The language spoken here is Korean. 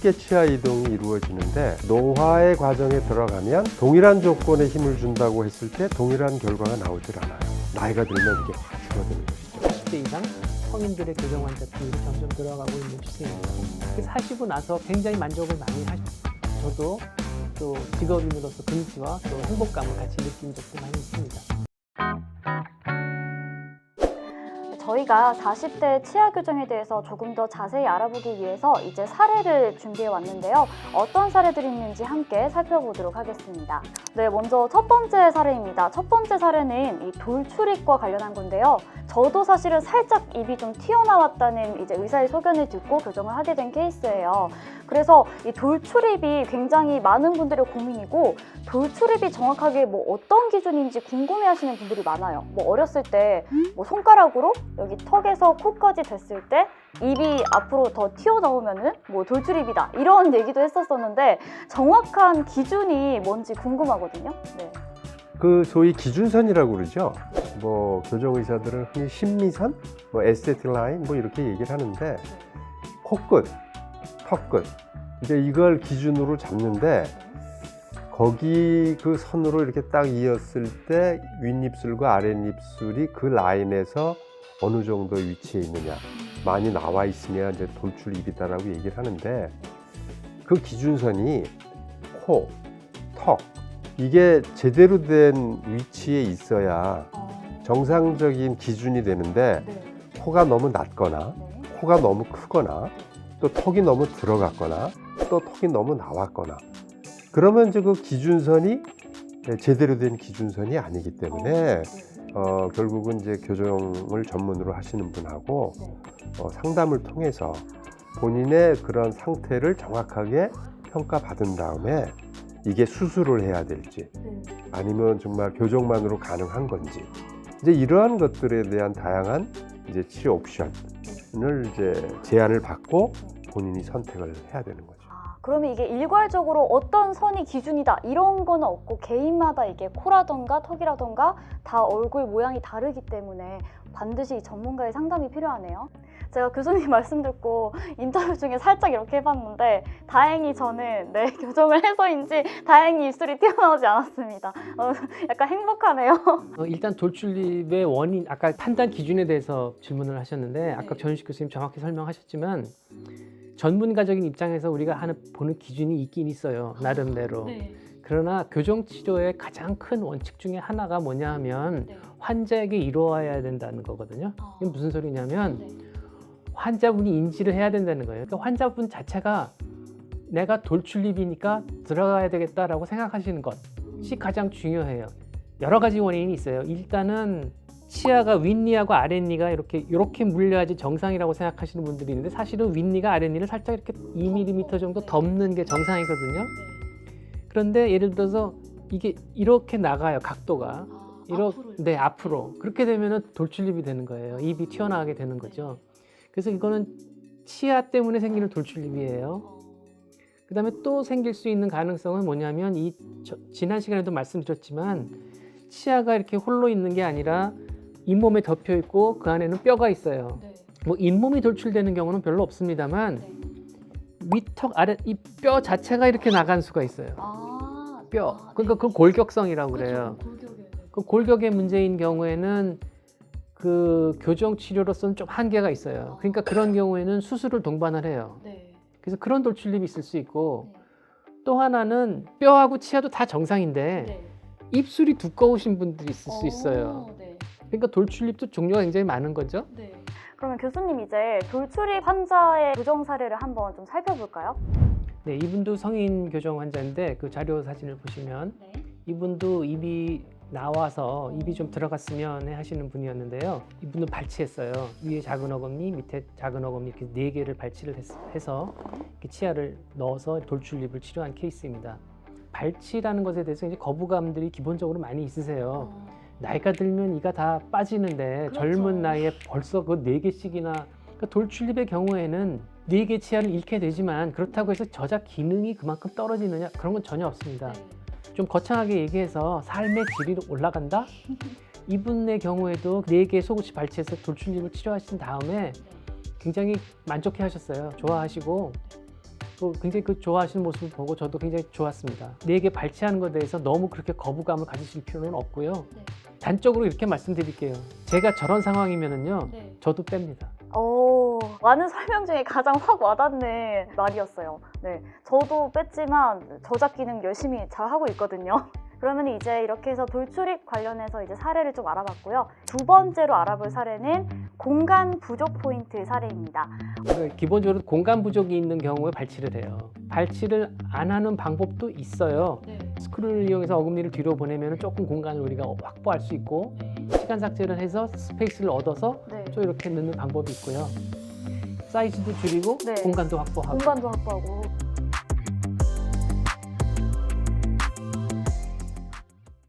쉽게 치아 이동이 이루어지는데 노화의 과정에 들어가면 동일한 조건에 힘을 준다고 했을 때 동일한 결과가 나오질 않아요. 나이가 들면 이게 확 줄어드는 것이죠. 10대 이상 성인들의 교정 환자 비율이 점점 늘어가고 있는 추세입니다. 그래서 하시고 나서 굉장히 만족을 많이 하셨어요. 저도 또 직업인으로서 긍지와 또 행복감을 같이 느낀 적도 많이 있습니다. 저희가 40대 치아 교정에 대해서 조금 더 자세히 알아보기 위해서 이제 사례를 준비해 왔는데요. 어떤 사례들이 있는지 함께 살펴보도록 하겠습니다. 네, 먼저 첫 번째 사례입니다. 첫 번째 사례는 이 돌출입과 관련한 건데요. 저도 사실은 살짝 입이 좀 튀어나왔다는 이제 의사의 소견을 듣고 교정을 하게 된 케이스예요. 그래서 이 돌출입이 굉장히 많은 분들의 고민이고, 돌출입이 정확하게 뭐 어떤 기준인지 궁금해하시는 분들이 많아요. 뭐 어렸을 때 뭐 손가락으로 여기 턱에서 코까지 됐을 때 입이 앞으로 더 튀어나오면은 뭐 돌출입이다, 이런 얘기도 했었었는데 정확한 기준이 뭔지 궁금하거든요. 네. 그 소위 기준선이라고 그러죠. 뭐 교정 의사들은 흔히 심미선, 뭐 에스테틱 라인 뭐 이렇게 얘기를 하는데, 코끝, 턱끝 이제 이걸 기준으로 잡는데, 거기 그 선으로 이렇게 딱 이었을 때 윗입술과 아랫입술이 그 라인에서 어느 정도 위치에 있느냐, 많이 나와 있으면 이제 돌출입이다라고 얘기를 하는데, 그 기준선이 코, 턱 이게 제대로 된 위치에 있어야 정상적인 기준이 되는데, 코가 너무 낮거나 코가 너무 크거나 또 턱이 너무 들어갔거나 또 턱이 너무 나왔거나, 그러면 이제 그 기준선이 제대로 된 기준선이 아니기 때문에 결국은 이제 교정을 전문으로 하시는 분하고 상담을 통해서 본인의 그런 상태를 정확하게 평가받은 다음에 이게 수술을 해야 될지 아니면 정말 교정만으로 가능한 건지, 이제 이러한 것들에 대한 다양한 이제 치료 옵션을 이제 제안을 받고 본인이 선택을 해야 되는 거죠. 그러면 이게 일괄적으로 어떤 선이 기준이다 이런 건 없고, 개인마다 이게 코라던가 턱이라던가 다 얼굴 모양이 다르기 때문에 반드시 전문가의 상담이 필요하네요. 제가 교수님 말씀 듣고 인터뷰 중에 살짝 이렇게 해봤는데, 다행히 저는 교정을 해서인지 다행히 입술이 튀어나오지 않았습니다. 약간 행복하네요. 일단 돌출입의 원인, 아까 판단 기준에 대해서 질문을 하셨는데, 아까 전윤식 교수님 정확히 설명하셨지만 전문가적인 입장에서 우리가 보는 기준이 있긴 있어요, 나름대로. 그러나 교정 치료의 가장 큰 원칙 중에 하나가 뭐냐 하면 환자에게 이루어야 된다는 거거든요. 이게 무슨 소리냐면 환자분이 인지를 해야 된다는 거예요. 그러니까 환자분 자체가 내가 돌출입이니까 들어가야 되겠다라고 생각하시는 것이 가장 중요해요. 여러 가지 원인이 있어요. 일단은 치아가 윗니하고 아랫니가 이렇게 물려야지 정상이라고 생각하시는 분들이 있는데, 사실은 윗니가 아랫니를 살짝 이렇게 2mm 정도 덮는 게 정상이거든요. 그런데 예를 들어서 이게 이렇게 나가요, 각도가. 네, 앞으로. 그렇게 되면은 돌출입이 되는 거예요. 입이 튀어나가게 되는 거죠. 그래서 이거는 치아 때문에 생기는 돌출입이에요. 그 다음에 또 생길 수 있는 가능성은 뭐냐면, 지난 시간에도 말씀드렸지만 치아가 이렇게 홀로 있는 게 아니라 잇몸에 덮여 있고 그 안에는 뼈가 있어요. 뭐 잇몸이 돌출되는 경우는 별로 없습니다만 윗턱 아래 이 뼈 자체가 이렇게 나간 수가 있어요. 뼈. 그러니까 그 골격성이라고 그래요. 그 골격의 문제인 경우에는 그 교정 치료로서는 좀 한계가 있어요. 그러니까 그런 경우에는 수술을 동반을 해요. 그래서 그런 돌출입이 있을 수 있고, 또 하나는 뼈하고 치아도 다 정상인데 입술이 두꺼우신 분들이 있을 수 있어요. 그러니까 돌출입도 종류가 굉장히 많은 거죠. 그러면 교수님, 이제 돌출입 환자의 교정 사례를 한번 좀 살펴볼까요? 네, 이분도 성인 교정 환자인데 그 자료 사진을 보시면 이분도 입이 나와서 입이 좀 들어갔으면 하시는 분이었는데요. 이분은 발치했어요. 위에 작은 어금니, 밑에 작은 어금니 이렇게 4개를 발치를 해서 이렇게 치아를 넣어서 돌출입을 치료한 케이스입니다. 발치라는 것에 대해서 이제 거부감들이 기본적으로 많이 있으세요. 나이가 들면 이가 다 빠지는데 젊은 나이에 벌써 그 4개씩이나, 그러니까 돌출입의 경우에는 4개 치아를 잃게 되지만 그렇다고 해서 저작 기능이 그만큼 떨어지느냐, 그런 건 전혀 없습니다. 좀 거창하게 얘기해서 삶의 질이 올라간다? 이분의 경우에도 4개 속옷이 발치해서 돌출입을 치료하신 다음에 굉장히 만족해 하셨어요. 좋아하시고 또 굉장히 그 좋아하시는 모습을 보고 저도 굉장히 좋았습니다. 내게 발치하는 것에 대해서 너무 그렇게 거부감을 가지실 필요는 없고요. 네. 단적으로 이렇게 말씀드릴게요. 제가 저런 상황이면은요, 네. 저도 뺍니다. 오, 많은 설명 중에 가장 확 와닿는 말이었어요. 네, 저도 뺐지만 저작 기능 열심히 잘 하고 있거든요. 그러면 이제 이렇게 해서 돌출입 관련해서 이제 사례를 좀 알아봤고요. 두 번째로 알아볼 사례는 공간 부족 포인트 사례입니다. 그러니까 기본적으로 공간 부족이 있는 경우에 발치를 해요. 발치를 안 하는 방법도 있어요. 네. 스크롤을 이용해서 어금니를 뒤로 보내면 조금 공간을 우리가 확보할 수 있고, 네. 시간 삭제를 해서 스페이스를 얻어서 네, 또 이렇게 넣는 방법이 있고요. 사이즈도 줄이고 네. 공간도 확보하고. 공간도 확보하고